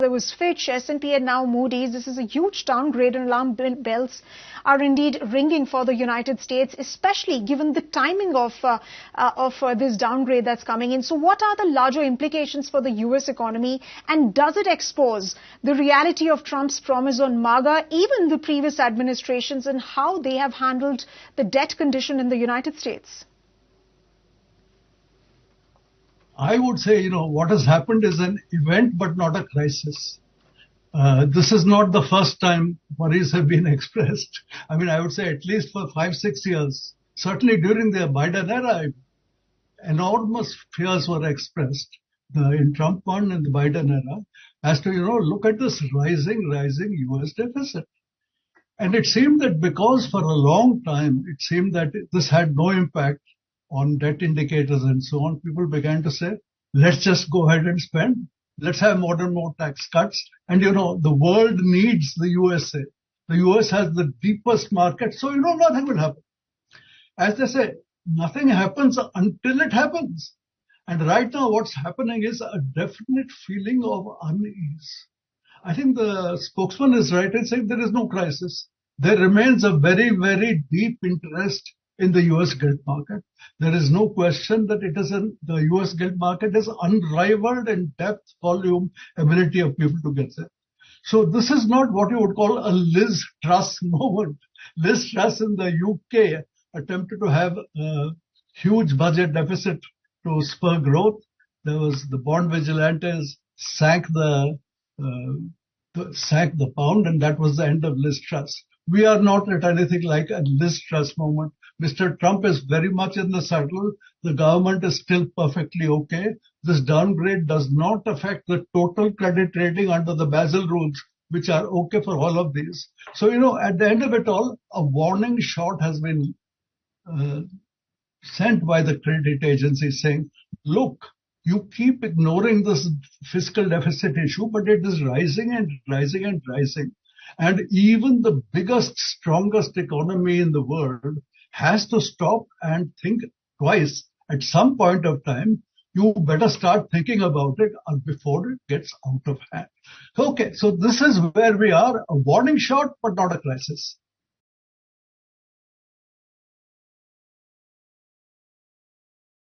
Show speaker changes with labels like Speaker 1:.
Speaker 1: there was Fitch, S&P, and now Moody's. This is a huge downgrade, and alarm bells are indeed ringing for the United States, especially given the timing of this downgrade that's coming in. So what are the larger implications for the U.S. economy, and does it expose the reality of Trump's promise on MAGA, even the previous administrations, and how they have handled the debt condition in the United States?
Speaker 2: I would say, what has happened is an event, but not a crisis. This is not the first time worries have been expressed. I mean, I would say at least for 5-6 years, certainly during the Biden era, enormous fears were expressed in Trump one and the Biden era as to, look at this rising US deficit. And it seemed that because for a long time, it seemed that this had no impact on debt indicators and so on, people began to say, let's just go ahead and spend. Let's have more tax cuts. And, the world needs the USA. The US has the deepest market. So, nothing will happen. As they say, nothing happens until it happens. And right now what's happening is a definite feeling of unease. I think the spokesman is right in saying there is no crisis. There remains a very, very deep interest in the US gilt market. There is no question that the US gilt market is unrivaled in depth, volume, ability of people to get there. So this is not what you would call a Liz Truss moment. Liz Truss in the UK attempted to have a huge budget deficit to spur growth. There was the bond vigilantes sank the pound, and that was the end of Liz Truss. We are not at anything like a Liz Truss moment. Mr. Trump is very much in the saddle. The government is still perfectly okay. This downgrade does not affect the total credit rating under the Basel rules, which are okay for all of these. So, at the end of it all, a warning shot has been sent by the credit agency saying, look, you keep ignoring this fiscal deficit issue, but it is rising and rising and rising. And even the biggest, strongest economy in the world has to stop and think twice. At some point of time, you better start thinking about it before it gets out of hand. Okay, so this is where we are, a warning shot, but not a crisis.